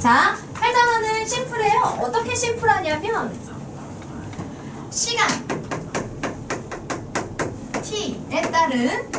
자, 8단원은 심플해요. 어떻게 심플하냐면 시간 t에 따른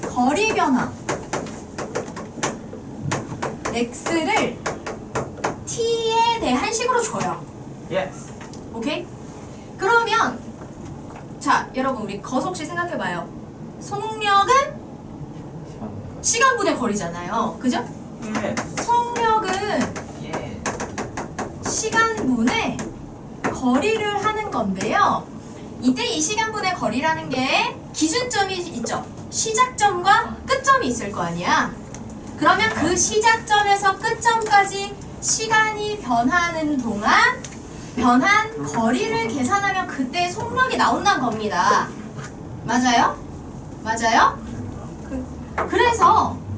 거리 변화 x를 t에 대한 식으로 줘요. Yes. 오케이? 그러면 자, 여러분 우리 거속시 생각해봐요. 속력은 시간분의 거리잖아요. 그죠? Yes. 속력은 Yes. 시간분의 거리를 하는 건데요. 이때 이 시간분의 거리라는 게 기준점이 있죠. 시작점과 끝점이 있을 거 아니야. 그러면 그 시작점에서 끝점까지 시간이 변하는 동안 변한 거리를 계산하면 그때 속력이 나온다는 겁니다. 맞아요? 맞아요?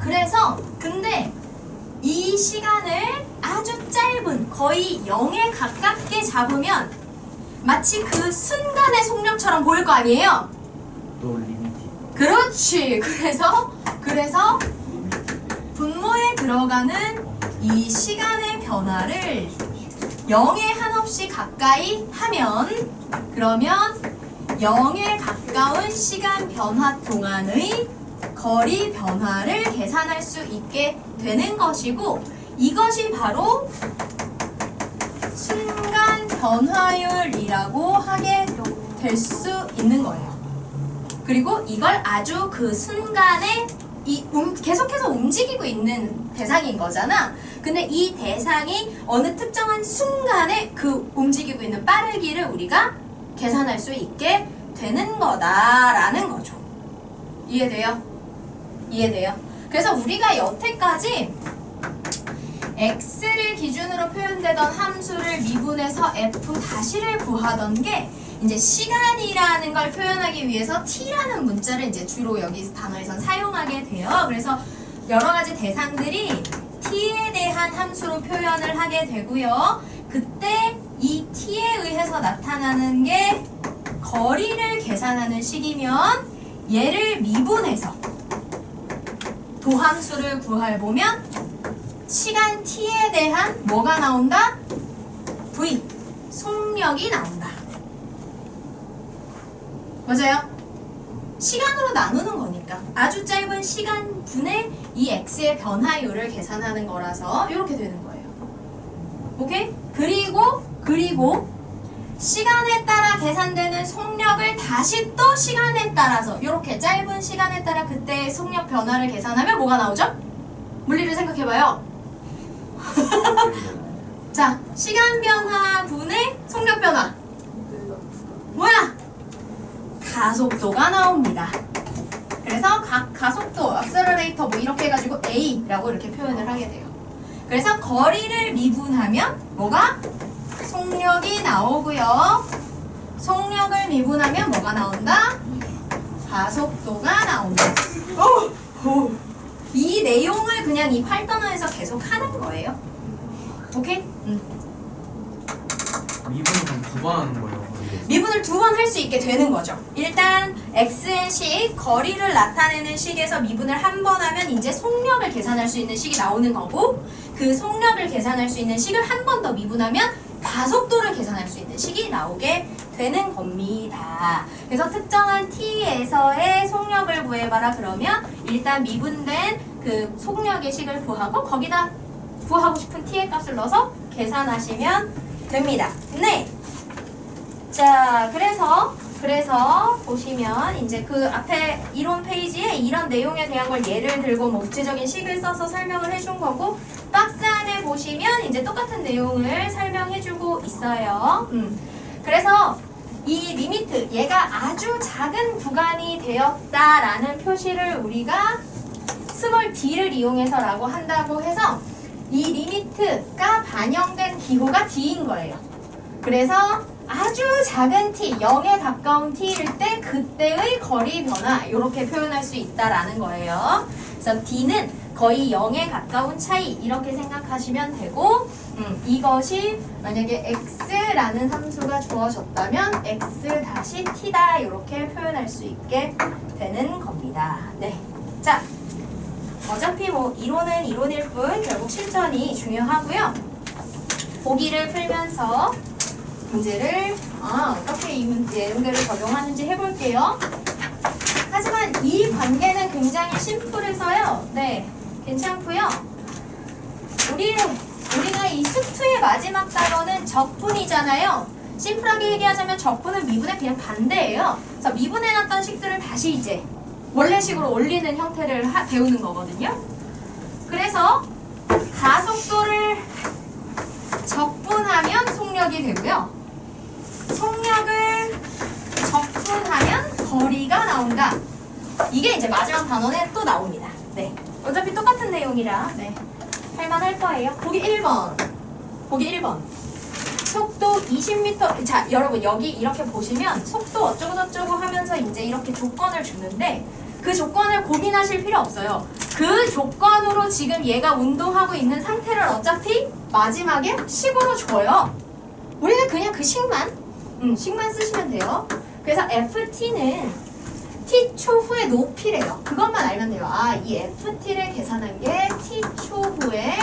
그래서 근데 이 시간을 아주 짧은 거의 0에 가깝게 잡으면 마치 그 순간의 속력처럼 보일 거 아니에요? 또 리미티. 그렇지. 그래서 분모에 들어가는 이 시간의 변화를 0에 한없이 가까이 하면 그러면 0에 가까운 시간 변화 동안의 거리 변화를 계산할 수 있게 되는 것이고 이것이 바로 순간 변화율이라고 하게 될 수 있는 거예요. 그리고 이걸 아주 그 순간에 계속해서 움직이고 있는 대상인 거잖아. 근데 이 대상이 어느 특정한 순간에 그 움직이고 있는 빠르기를 우리가 계산할 수 있게 되는 거다라는 거죠. 이해돼요? 이해돼요? 그래서 우리가 여태까지 x를 기준으로 표현되던 함수를 미분해서 f''를 구하던 게 이제 시간이라는 걸 표현하기 위해서 t라는 문자를 이제 주로 여기 단어에선 사용하게 돼요. 그래서 여러 가지 대상들이 t에 대한 함수로 표현을 하게 되고요. 그때 이 t에 의해서 나타나는 게 거리를 계산하는 식이면 얘를 미분해서 도함수를 구해보면 시간 t에 대한 뭐가 나온다? v, 속력이 나온다. 맞아요? 시간으로 나누는 거니까 아주 짧은 시간분의 이 x의 변화율을 계산하는 거라서 이렇게 되는 거예요. 오케이? 그리고 시간에 따라 계산되는 속력을 다시 또 시간에 따라서 이렇게 짧은 시간에 따라 그때의 속력 변화를 계산하면 뭐가 나오죠? 물리를 생각해봐요. 자, 시간 변화 분의 속력 변화 뭐야? 가속도가 나옵니다. 그래서 가속도, 액셀러레이터 뭐 이렇게 해가지고 A라고 이렇게 표현을 하게 돼요. 그래서 거리를 미분하면 뭐가? 속력이 나오고요. 속력을 미분하면 뭐가 나온다? 가속도가 나온다. 이 내용을 그냥 이 8단원에서 계속 하는 거예요. 오케이? 미분은 그럼 2번 하는 거예요? 미분을 2번 할 수 있게 되는 거죠. 일단 x의 식, 거리를 나타내는 식에서 미분을 한 번 하면 이제 속력을 계산할 수 있는 식이 나오는 거고 그 속력을 계산할 수 있는 식을 한 번 더 미분하면 가속도를 계산할 수 있는 식이 나오게 되는 겁니다. 그래서 특정한 t에서의 속력을 구해봐라 그러면 일단 미분된 그 속력의 식을 구하고 거기다 구하고 싶은 t의 값을 넣어서 계산하시면 됩니다. 네. 자, 그래서 보시면 이제 그 앞에 이론 페이지에 이런 내용에 대한 걸 예를 들고 뭐 구체적인 식을 써서 설명을 해준 거고 박스 안에 보시면 이제 똑같은 내용을 설명해주고 있어요. 그래서 이 리미트, 얘가 아주 작은 구간이 되었다라는 표시를 우리가 스몰 d를 이용해서라고 한다고 해서 이 리미트가 반영된 기호가 d인 거예요. 그래서 아주 작은 t, 0에 가까운 t일 때 그때의 거리 변화 이렇게 표현할 수 있다라는 거예요. 그래서 d는 거의 0에 가까운 차이 이렇게 생각하시면 되고 이것이 만약에 x라는 함수가 주어졌다면 x-t다 이렇게 표현할 수 있게 되는 겁니다. 네, 자 어차피 뭐 이론은 이론일 뿐 결국 실전이 중요하고요. 보기를 풀면서 문제를 어떻게 이 내용들을 적용하는지 해볼게요. 하지만 이 관계는 굉장히 심플해서요. 네, 괜찮고요. 우리가 이 수투의 마지막 단어는 적분이잖아요. 심플하게 얘기하자면 적분은 미분의 그냥 반대예요. 그래서 미분해놨던 식들을 다시 이제 원래식으로 올리는 형태를 배우는 거거든요. 그래서 가속도를 적분하면 속력이 되고요. 속력을 적분하면 거리가 나온다. 이게 이제 마지막 단원에 또 나옵니다. 네. 어차피 똑같은 내용이라 네. 할만할 거예요. 보기 1번. 보기 1번. 속도 20m. 자, 여러분 여기 이렇게 보시면 속도 어쩌고저쩌고 하면서 이제 이렇게 조건을 주는데 그 조건을 고민하실 필요 없어요. 그 조건으로 지금 얘가 운동하고 있는 상태를 어차피 마지막에 식으로 줘요. 우리는 그냥 그 식만 쓰시면 돼요. 그래서 FT는 T초 후의 높이래요. 그것만 알면 돼요. 이 FT를 계산한 게 T초 후의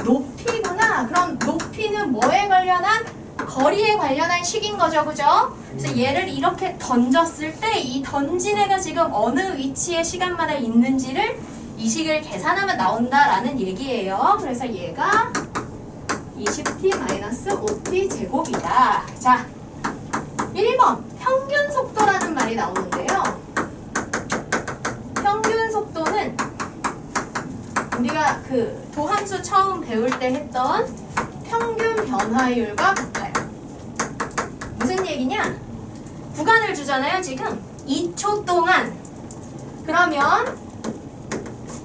높이구나. 그럼 높이는 뭐에 관련한? 거리에 관련한 식인 거죠. 그죠? 그래서 얘를 이렇게 던졌을 때 이 던진 애가 지금 어느 위치에 시간마다 있는지를 이 식을 계산하면 나온다라는 얘기예요. 그래서 얘가 20t-5t 제곱이다. 자, 1번 평균 속도라는 말이 나오는데요. 평균 속도는 우리가 그 도함수 처음 배울 때 했던 평균 변화율과 같아요. 무슨 얘기냐? 구간을 주잖아요. 지금 2초 동안. 그러면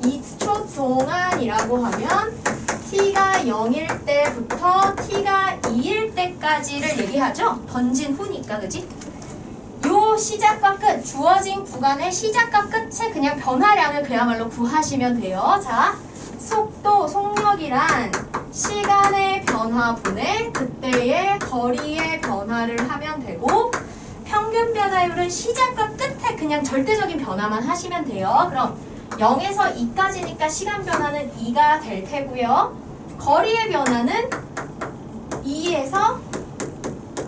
2초 동안이라고 하면 t가 0일 때부터 t가 2일 때까지를 얘기하죠. 던진 후니까, 그지? 요 시작과 끝, 주어진 구간의 시작과 끝에 그냥 변화량을 그야말로 구하시면 돼요. 자, 속도, 속력이란 시간의 변화분의 그때의 거리의 변화를 하면 되고, 평균 변화율은 시작과 끝에 그냥 절대적인 변화만 하시면 돼요. 그럼 0에서 2까지니까 시간 변화는 2가 될 테고요. 거리의 변화는 2에서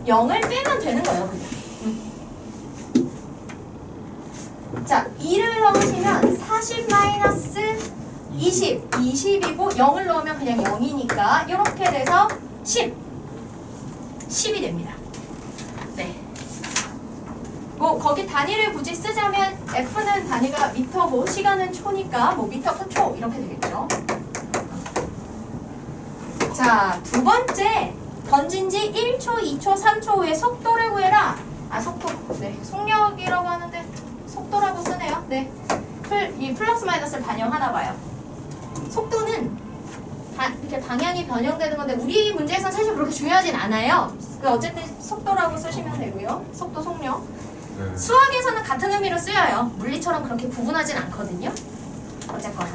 0을 빼면 되는 거예요. 그냥. 자, 2를 넣으시면 40 마이너스 20, 20이고 0을 넣으면 그냥 0이니까 이렇게 돼서 10이 됩니다. 네. 뭐 거기 단위를 굳이 쓰자면 F는 단위가 미터고 시간은 초니까 뭐 미터 per 초 이렇게 되겠죠. 자, 두 번째 던진 지 1초, 2초, 3초 후에 속도를 구해라. 속도. 네. 속력이라고 하는데 속도라고 쓰네요. 네. 이 플러스 마이너스를 반영하나 봐요. 속도는 이렇게 방향이 변형되는 건데 우리 문제에서는 사실 그렇게 중요하진 않아요. 어쨌든 속도라고 쓰시면 되고요. 속도, 속력. 수학에서는 같은 의미로 쓰여요. 물리처럼 그렇게 구분하진 않거든요. 어쨌거나.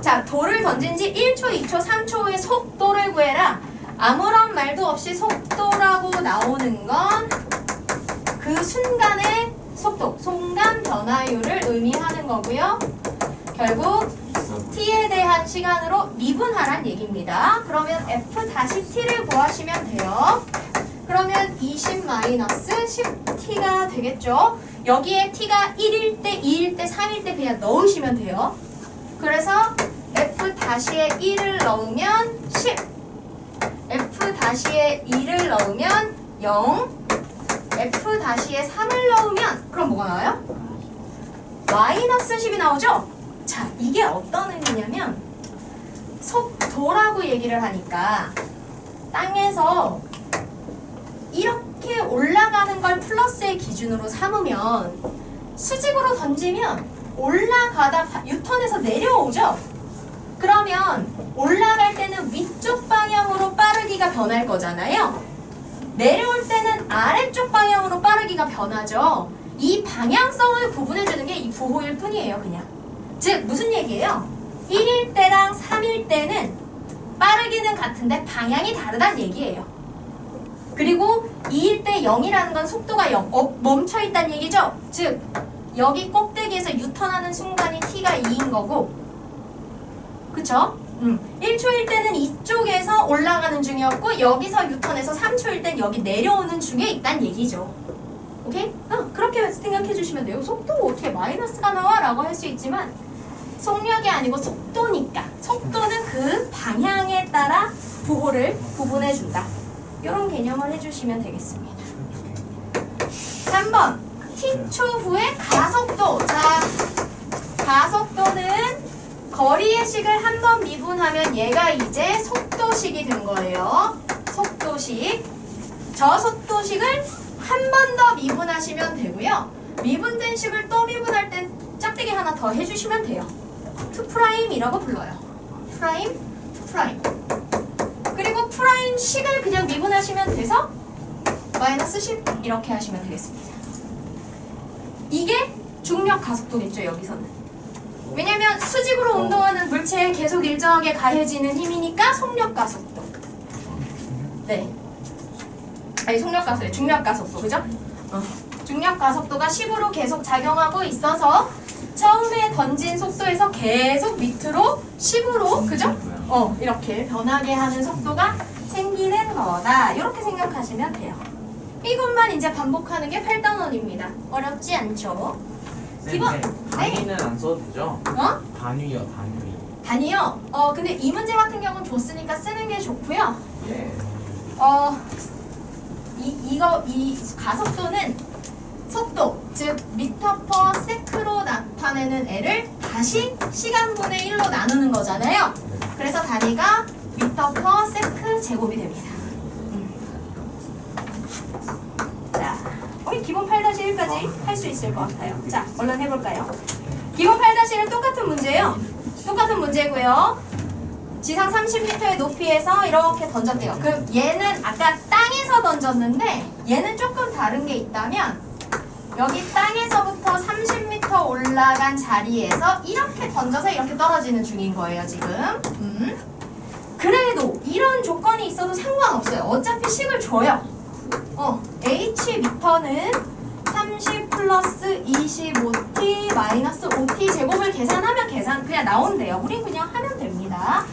자, 돌을 던진 지 1초, 2초, 3초 후에 속도를 구해라. 아무런 말도 없이 속도라고 나오는 건 그 순간의 속도, 순간 변화율을 의미하는 거고요. 결국 t에 대한 시간으로 미분하란 얘기입니다. 그러면 f-t를 구하시면 돼요. 그러면 20-10t가 되겠죠. 여기에 t가 1일 때, 2일 때, 3일 때 그냥 넣으시면 돼요. 그래서 f-에 1을 넣으면 10, f-에 2를 넣으면 0, f-에 3을 넣으면 그럼 뭐가 나와요? 마이너스 10이 나오죠? 자, 이게 어떤 의미냐면 속도라고 얘기를 하니까 땅에서 이렇게 올라가는 걸 플러스의 기준으로 삼으면 수직으로 던지면 올라가다 유턴해서 내려오죠? 그러면 올라갈 때는 위쪽 방향으로 빠르기가 변할 거잖아요. 내려올 때는 아래쪽 방향으로 빠르기가 변하죠. 이 방향성을 구분해주는 게 이 부호일 뿐이에요. 그냥. 즉 무슨 얘기예요? 1일 때랑 3일 때는 빠르기는 같은데 방향이 다르다는 얘기예요. 그리고 2일 때 0이라는 건 속도가 0, 멈춰있다는 얘기죠. 즉 여기 꼭대기에서 유턴하는 순간이 t가 2인 거고 그쵸? 1초일 때는 이쪽에서 올라가는 중이었고 여기서 유턴해서 3초일 땐 여기 내려오는 중에 있단 얘기죠. 오케이? 그렇게 생각해 주시면 돼요. 속도 어떻게 마이너스가 나와? 라고 할 수 있지만 속력이 아니고 속도니까 속도는 그 방향에 따라 구분해 준다. 이런 개념을 해주시면 되겠습니다. 3번 t초 후의 가속도. 자, 가속도는 거리의 식을 한 번 미분하면 얘가 이제 속도식이 된 거예요. 속도식. 저 속도식을 한 번 더 미분하시면 되고요. 미분된 식을 또 미분할 땐 짝대기 하나 더 해주시면 돼요. 2'이라고 불러요. 프라임, 2'. 그리고 프라임 식을 그냥 미분하시면 돼서 마이너스 10 이렇게 하시면 되겠습니다. 이게 중력 가속도겠죠, 여기서는. 왜냐면 수직으로 운동하는 물체에 계속 일정하게 가해지는 힘이니까 속력 가속도. 네. 아니, 속력 가속도, 중력 가속도, 그죠? 중력 가속도가 10으로 계속 작용하고 있어서 처음에 던진 속도에서 계속 밑으로 10으로, 그죠? 이렇게 변하게 하는 속도가 생기는 거다. 이렇게 생각하시면 돼요. 이것만 이제 반복하는 게 8단원입니다. 어렵지 않죠? 기본. 단위는 안 써도 되죠? 단위요, 단위. 단위요? 근데 이 문제 같은 경우는 줬으니까 쓰는 게 좋고요. 예. 이 가속도는 속도, 즉 미터 퍼 세크로 나타내는 애를 다시 시간분의 1로 나누는 거잖아요. 그래서 단위가 미터 퍼 세크 제곱이 됩니다. 자, 우리 기본 8-1까지 할 수 있을 것 같아요. 자, 얼른 해볼까요? 기본 8-1은 똑같은 문제예요. 똑같은 문제고요. 지상 30m의 높이에서 이렇게 던졌대요. 그럼 얘는 아까 땅에서 던졌는데 얘는 조금 다른 게 있다면 여기 땅에서부터 30m 올라간 자리에서 이렇게 던져서 이렇게 떨어지는 중인 거예요, 지금. 그래도 이런 조건이 있어도 상관없어요. 어차피 식을 줘요. h 미터는 30 플러스 25t 마이너스 5t 제곱을 계산하면 그냥 나온대요. 우린 그냥 하면 됩니다.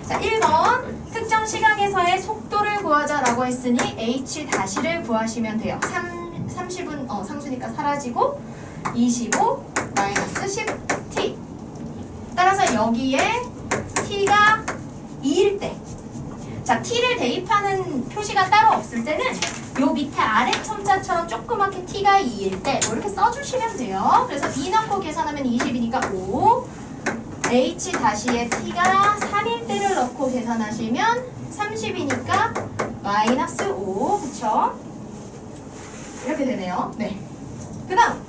자, 1번 특정 시각에서의 속도를 구하자라고 했으니 h 다시를 구하시면 돼요. 30은 상수니까 사라지고 25 마이너스 10t. 따라서 여기에 t가 2일 때, 자, t를 대입하는 표시가 따로 없을 때는 요 밑에 아래 첨자처럼 조그맣게 t가 2일 때 뭐 이렇게 써주시면 돼요. 그래서 2 넣고 계산하면 20이니까 5, h 다시에 t가 3일 때를 넣고 계산하시면 30이니까 마이너스 5, 그쵸? 이렇게 되네요. 네. 그 다음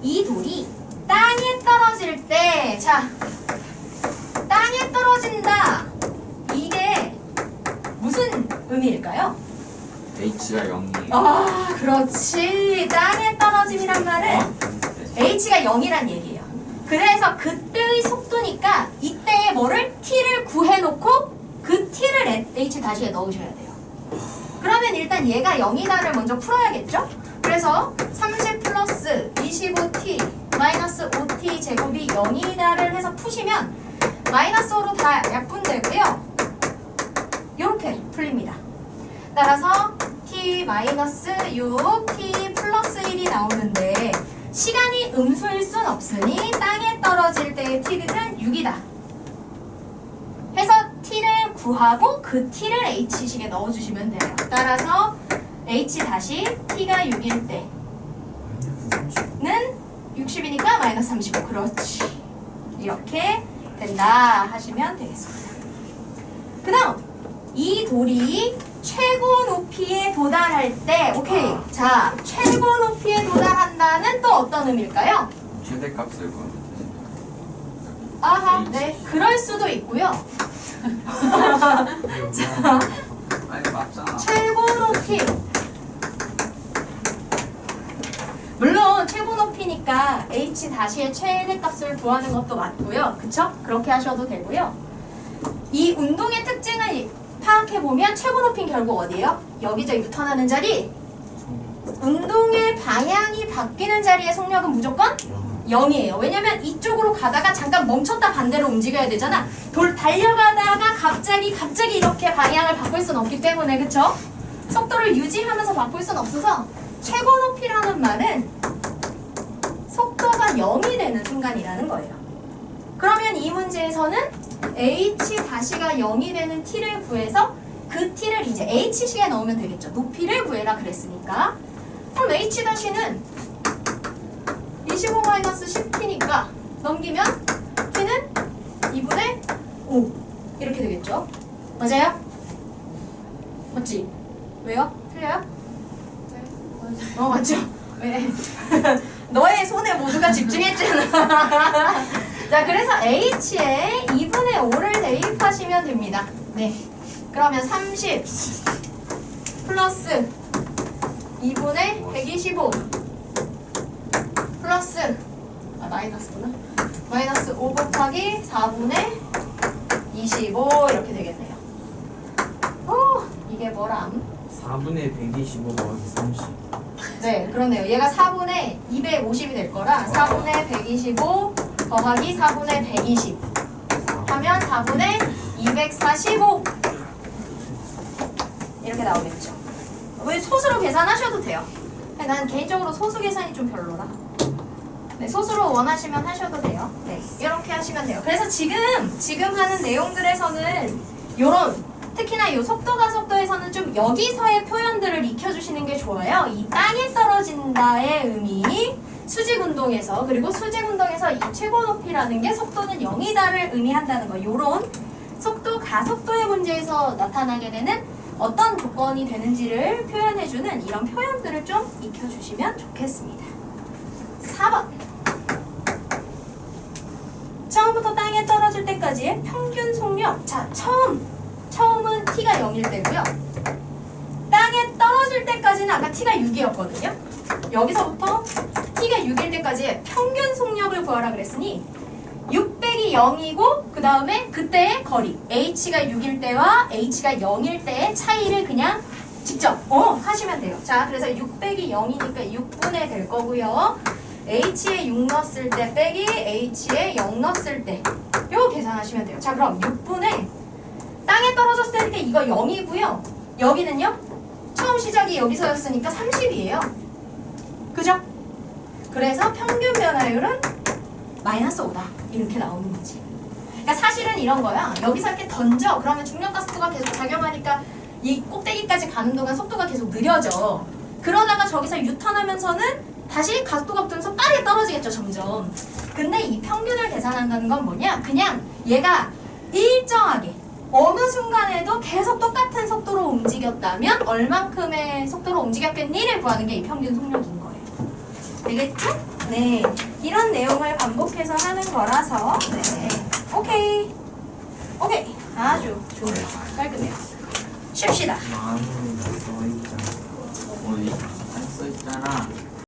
이 돌이 땅에 떨어질 때, 자, 땅에 떨어진다. 이게 무슨 의미일까요? H가 0이에요. 아, 그렇지. 땅에 떨어짐이란 말은 h가 0이란 얘기예요. 그래서 그때의 속도니까 이때의 뭐를? t를 구해놓고 그 t를 h 다시에 넣으셔야 돼요. 그러면 일단 얘가 0이다를 먼저 풀어야겠죠? 그래서 30 플러스 25t 마이너스 5t 제곱이 0이다를 해서 푸시면 마이너스 5로 다 약분되고요. 이렇게 풀립니다. 따라서 t 마이너스 6, t 플러스 1이 나오는데 시간이 음수일 순 없으니 땅에 떨어질 때의 t는 6이다. 해서 t를 구하고 그 t를 h식에 넣어주시면 돼요. 따라서 h 다시 t가 6일 때는 60이니까 마이너스 35. 그렇지. 이렇게 된다 하시면 되겠습니다. 그 다음 이 돌이 최고 높이에 도달할 때, 오케이. 자, 최고 높이에 도달한다는 또 어떤 의미일까요? 최대값을 구하면 되죠. 아하, 네. 그럴 수도 있고요. 자, 아니 맞잖아. 최고 높이. 물론 최고 높이니까 h 다시의 최대값을 구하는 것도 맞고요. 그쵸? 그렇게 하셔도 되고요. 이 운동의 특징을 파악해보면 최고 높이는 결국 어디예요? 여기죠. 유턴하는 자리. 운동의 방향이 바뀌는 자리의 속력은 무조건 0이에요. 왜냐면 이쪽으로 가다가 잠깐 멈췄다 반대로 움직여야 되잖아. 달려가다가 갑자기 이렇게 방향을 바꿀 수는 없기 때문에, 그쵸? 속도를 유지하면서 바꿀 수는 없어서 최고 높이라는 말은 속도가 0이 되는 순간이라는 거예요. 그러면 이 문제에서는 h-가 0이 되는 t를 구해서 그 t를 이제 h식에 넣으면 되겠죠. 높이를 구해라 그랬으니까. 그럼 h-는 25-10t니까 넘기면 t는 2분의 5 이렇게 되겠죠. 맞아요? 맞지? 왜요? 틀려요? 맞죠? 왜? 너의 손에 모두가 집중했잖아. 자, 그래서 h에 2분의 5를 대입하시면 됩니다. 네. 그러면 30 플러스 2분의 125 플러스 마이너스구나. 마이너스 5 곱하기 4분의 25 이렇게 되겠네요. 이게 뭐람? 4분의 125 더하기 30. 네, 그렇네요. 얘가 4분의 250이 될 거라 4분의 125 더하기 4분의 120 하면 4분의 245 이렇게 나오겠죠. 왜 소수로 계산하셔도 돼요. 난 개인적으로 소수 계산이 좀 별로라. 네, 소수로 원하시면 하셔도 돼요. 네, 이렇게 하시면 돼요. 그래서 지금 하는 내용들에서는 요런 특히나 이 속도가속도에서는 좀 여기서의 표현들을 익혀주시는 게 좋아요. 이 땅에 떨어진다의 의미, 수직운동에서, 그리고 수직운동에서 이 최고 높이라는 게 속도는 0이다를 의미한다는 거. 요런 속도, 가속도의 문제에서 나타나게 되는 어떤 조건이 되는지를 표현해주는 이런 표현들을 좀 익혀주시면 좋겠습니다. 4번. 처음부터 땅에 떨어질 때까지의 평균 속력. 자, 처음은 t가 0일 때고요. 땅에 떨어질 때까지는 아까 t가 6이었거든요. 여기서부터 t가 6일 때까지의 평균 속력을 구하라 그랬으니 6 빼기 0이고 그 다음에 그때의 거리 h가 6일 때와 h가 0일 때의 차이를 그냥 직접 하시면 돼요. 자, 그래서 6 빼기 0이니까 6분의 될 거고요. h에 6 넣었을 때 빼기 h에 0 넣었을 때 요거 계산하시면 돼요. 자, 그럼 6분의 땅에 떨어졌을 때 이거 0이고요. 여기는요. 처음 시작이 여기서였으니까 30이에요. 그죠? 그래서 평균 변화율은 마이너스 5다. 이렇게 나오는 거지. 그러니까 사실은 이런 거야. 여기서 이렇게 던져. 그러면 중력과 속도가 계속 작용하니까 이 꼭대기까지 가는 동안 속도가 계속 느려져. 그러다가 저기서 유턴하면서는 다시 가속도가 붙으면서 빠르게 떨어지겠죠, 점점. 근데 이 평균을 계산한다는 건 뭐냐? 그냥 얘가 일정하게 어느 순간에도 계속 똑같은 속도로 움직였다면 얼만큼의 속도로 움직였겠니를 구하는 게 이 평균 속력인 거예요. 되겠죠? 네. 이런 내용을 반복해서 하는 거라서 네. 오케이. 아주 좋네요. 깔끔해요. 쉽시다. 마음은 써있잖아. 어디 안 써있잖아.